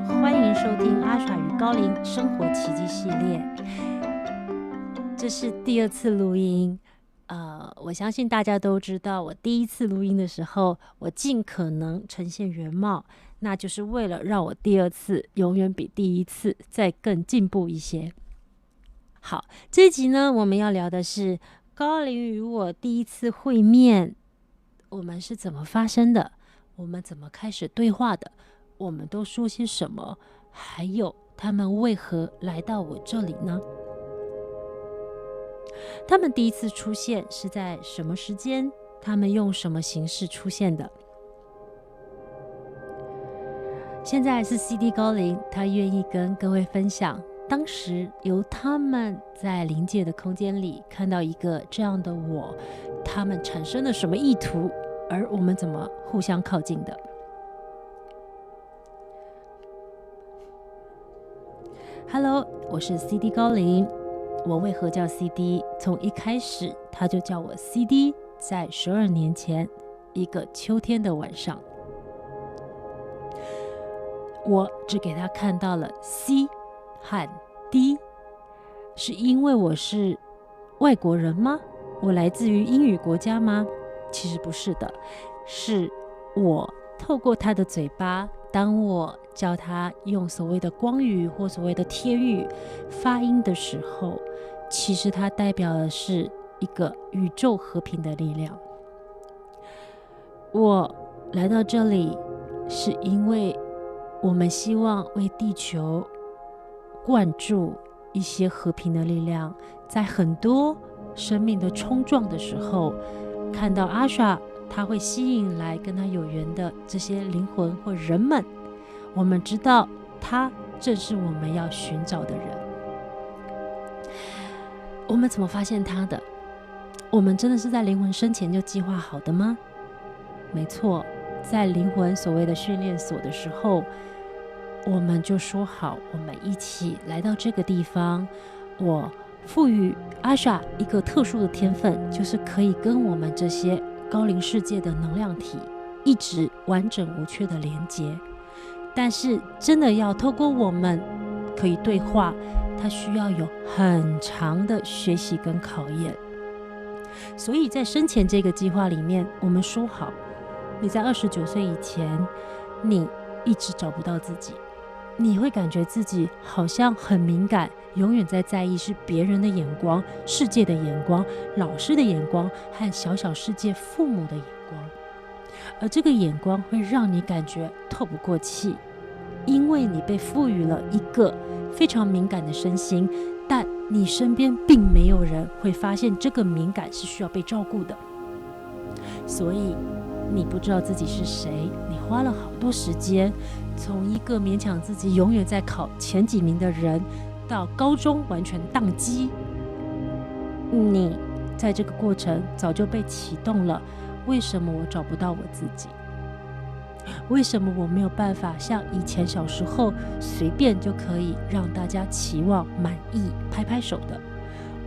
欢迎收听阿耍与高龄生活奇迹系列。这是第二次录音，我相信大家都知道，我第一次录音的时候，我尽可能呈现原貌，那就是为了让我第二次永远比第一次再更进步一些。好，这一集呢，我们要聊的是高龄与我第一次会面，我们是怎么发生的，我们怎么开始对话的，我们都说些什么，还有他们为何来到我这里呢？他们第一次出现是在什么时间？他们用什么形式出现的？现在是 CD 高龄，他愿意跟各位分享，当时由他们在临界的空间里看到一个这样的我，他们产生了什么意图，而我们怎么互相靠近的。Hello， 我是 CD 高龄。我为何叫 CD？ 从一开始他就叫我 CD。在12年前一个秋天的晚上，我只给他看到了 C 和 D， 是因为我是外国人吗？我来自于英语国家吗？其实不是的，是我透过他的嘴巴，当我叫他用所谓的光语或所谓的天语发音的时候，其实它代表的是一个宇宙和平的力量。我来到这里是因为我们希望为地球灌注一些和平的力量，在很多生命的冲撞的时候，看到阿莎，他会吸引来跟他有缘的这些灵魂或人们，我们知道他正是我们要寻找的人。我们怎么发现他的？我们真的是在灵魂生前就计划好的吗？没错，在灵魂所谓的训练所的时候，我们就说好，我们一起来到这个地方。我赋予阿莎一个特殊的天分，就是可以跟我们这些高龄世界的能量体一直完整无缺的连接。但是真的要透过我们可以对话，它需要有很长的学习跟考验。所以在生前这个计划里面，我们说好，你在29岁以前，你一直找不到自己，你会感觉自己好像很敏感，永远在意是别人的眼光、世界的眼光、老师的眼光和小小世界父母的眼光，而这个眼光会让你感觉透不过气，因为你被赋予了一个非常敏感的身心，但你身边并没有人会发现这个敏感是需要被照顾的，所以你不知道自己是谁，你花了好多时间，从一个勉强自己永远在考前几名的人，到高中完全宕机。你在这个过程早就被启动了，为什么我找不到我自己？为什么我没有办法像以前小时候随便就可以让大家期望满意拍拍手的？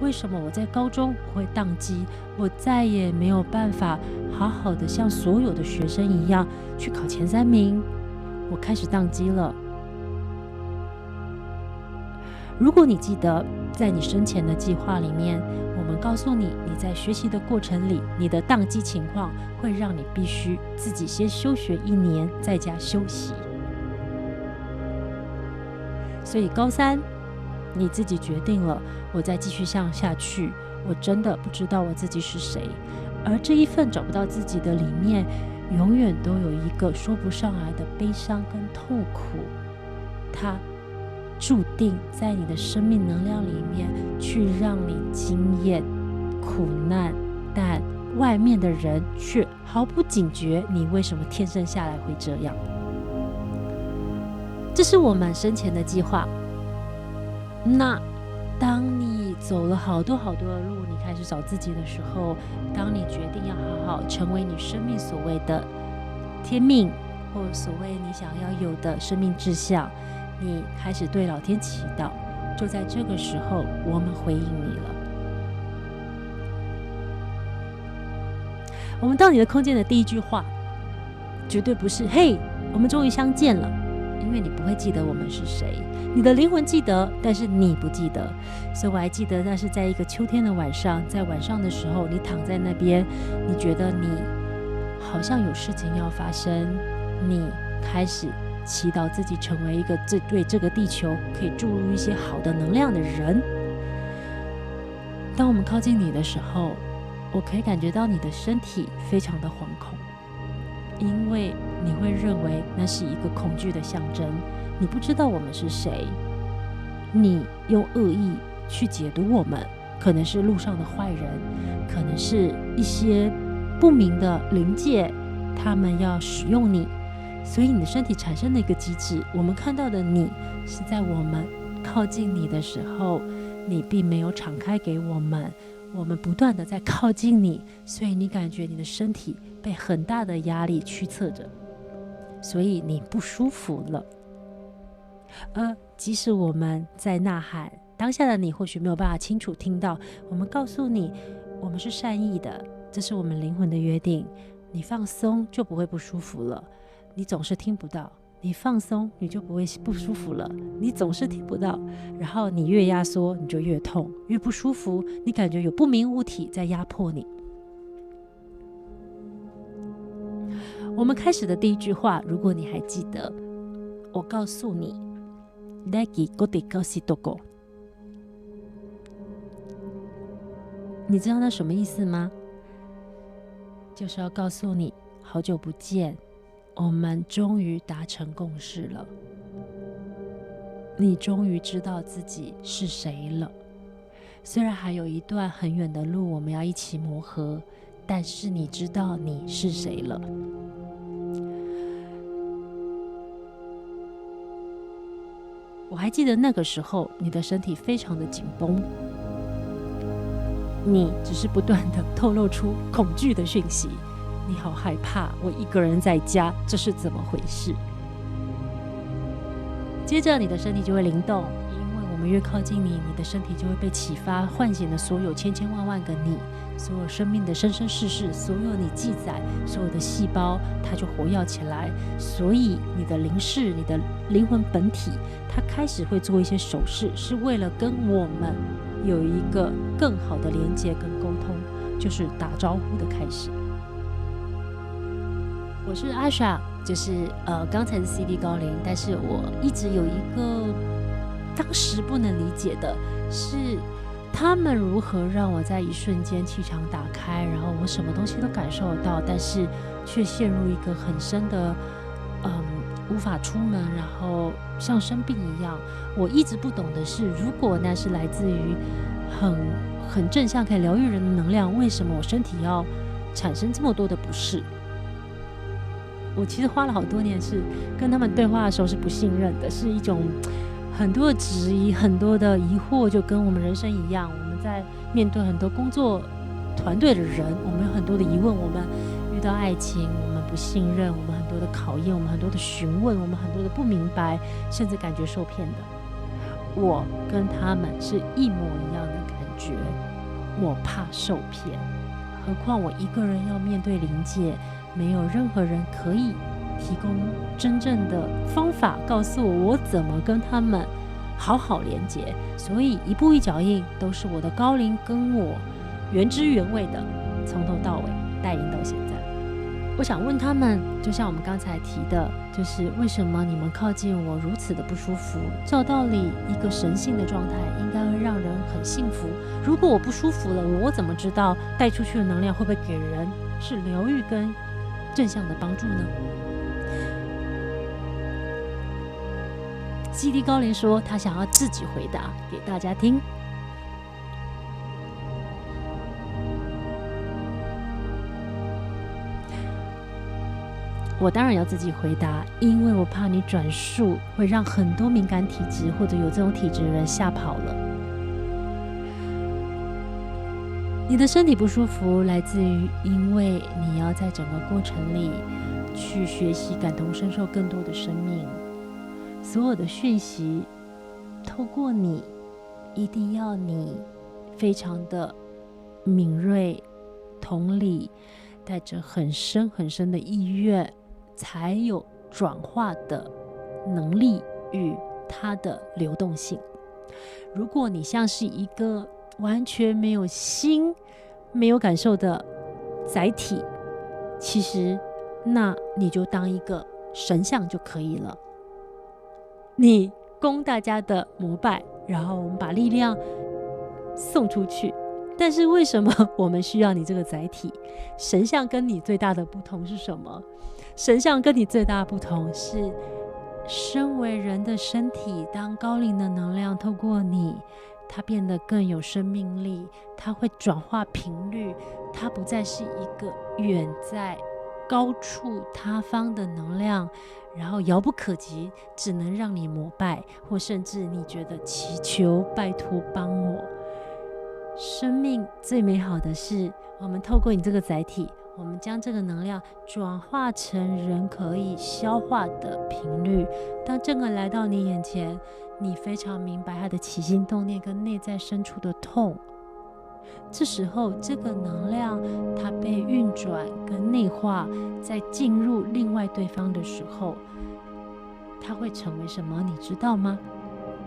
为什么我在高中会宕机，我再也没有办法好好的像所有的学生一样去考前3名？我开始宕机了。如果你记得在你生前的计划里面，我们告诉你，你在学习的过程里，你的宕机情况会让你必须自己先休学1年，在家休息。所以高3你自己决定了，我再继续下去，我真的不知道我自己是谁。而这一份找不到自己的里面，永远都有一个说不上来的悲伤跟痛苦，它注定在你的生命能量里面去让你经验苦难，但外面的人却毫不警觉你为什么天生下来会这样。这是我们生前的计划。那当你走了好多好多的路，你开始找自己的时候，当你决定要好好成为你生命所谓的天命，或所谓你想要有的生命志向，你开始对老天祈祷，就在这个时候我们回应你了。我们到你的空间的第一句话绝对不是嘿，我们终于相见了，因为你不会记得我们是谁，你的灵魂记得，但是你不记得。所以我还记得那是在一个秋天的晚上，在晚上的时候，你躺在那边，你觉得你好像有事情要发生，你开始祈祷自己成为一个对这个地球可以注入一些好的能量的人。当我们靠近你的时候，我可以感觉到你的身体非常的惶恐，因为你会认为那是一个恐惧的象征，你不知道我们是谁，你用恶意去解读我们，可能是路上的坏人，可能是一些不明的灵界，他们要使用你，所以你的身体产生了一个机制。我们看到的你是在我们靠近你的时候，你并没有敞开给我们，我们不断的在靠近你，所以你感觉你的身体被很大的压力驱策着，所以你不舒服了。即使我们在呐喊，当下的你或许没有办法清楚听到，我们告诉你，我们是善意的，这是我们灵魂的约定，你放松就不会不舒服了。你总是听不到，你放松你就不会不舒服了。你总是听不到，然后你越压缩你就越痛，越不舒服，你感觉有不明物体在压迫你。我们开始的第一句话，如果你还记得，我告诉你你知道那什么意思吗？就是要告诉你，好久不见，我们终于达成共识了，你终于知道自己是谁了。虽然还有一段很远的路我们要一起磨合，但是你知道你是谁了。我还记得那个时候，你的身体非常的紧绷，你只是不断的透露出恐惧的讯息，你好害怕，我一个人在家，这是怎么回事？接着你的身体就会灵动，因为我们越靠近你，你的身体就会被启发，唤醒了所有千千万万个你，所有生命的生生世世，所有你记载，所有的细胞，它就活跃起来。所以你的灵视，你的灵魂本体，它开始会做一些手势，是为了跟我们有一个更好的连接跟沟通，就是打招呼的开始。我是阿莎，就是刚才是 CD 高龄，但是我一直有一个当时不能理解的是，他们如何让我在一瞬间气场打开，然后我什么东西都感受得到，但是却陷入一个很深的无法出门，然后像生病一样。我一直不懂的是，如果那是来自于很正向可以疗愈人的能量，为什么我身体要产生这么多的不适？我其实花了好多年是跟他们对话的时候是不信任的，是一种很多的质疑，很多的疑惑，就跟我们人生一样，我们在面对很多工作团队的人，我们有很多的疑问，我们遇到爱情，我们不信任，我们很多的考验，我们很多的询问，我们很多的不明白，甚至感觉受骗的。我跟他们是一模一样的感觉，我怕受骗，何况我一个人要面对灵界，没有任何人可以提供真正的方法告诉我怎么跟他们好好连接，所以一步一脚印都是我的高龄跟我原汁原味的从头到尾带领到现在。我想问他们，就像我们刚才提的，就是为什么你们靠近我如此的不舒服？照道理，一个神性的状态应该会让人很幸福。如果我不舒服了，我怎么知道带出去的能量会不会给人是疗愈跟正向的帮助呢？CD 高龄说，他想要自己回答给大家听。我当然要自己回答，因为我怕你转述会让很多敏感体质或者有这种体质的人吓跑了。你的身体不舒服来自于因为你要在整个过程里去学习感同身受更多的生命，所有的讯息透过你，一定要你非常的敏锐、同理，带着很深很深的意愿，才有转化的能力与它的流动性。如果你像是一个完全没有心、没有感受的载体，其实那你就当一个神像就可以了。你供大家的膜拜，然后我们把力量送出去。但是为什么我们需要你这个载体？神像跟你最大的不同是什么？神像跟你最大的不同是，身为人的身体，当高灵的能量透过你，它变得更有生命力，它会转化频率，它不再是一个远在高处他方的能量，然后遥不可及，只能让你膜拜，或甚至你觉得祈求拜托帮我。生命最美好的是，我们透过你这个载体，我们将这个能量转化成人可以消化的频率。当这个来到你眼前，你非常明白它的起心动念跟内在深处的痛，这时候这个能量它被运转跟内化，在进入另外对方的时候，它会成为什么你知道吗？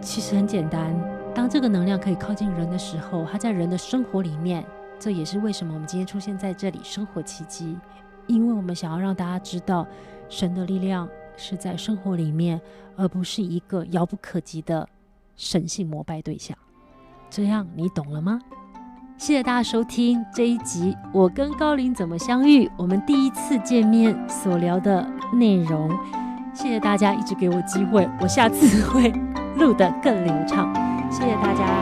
其实很简单，当这个能量可以靠近人的时候，它在人的生活里面，这也是为什么我们今天出现在这里生活奇迹，因为我们想要让大家知道，神的力量是在生活里面，而不是一个遥不可及的神性膜拜对象。这样你懂了吗？谢谢大家收听这一集我跟高灵怎么相遇，我们第一次见面所聊的内容。谢谢大家一直给我机会，我下次会录得更流畅。谢谢大家。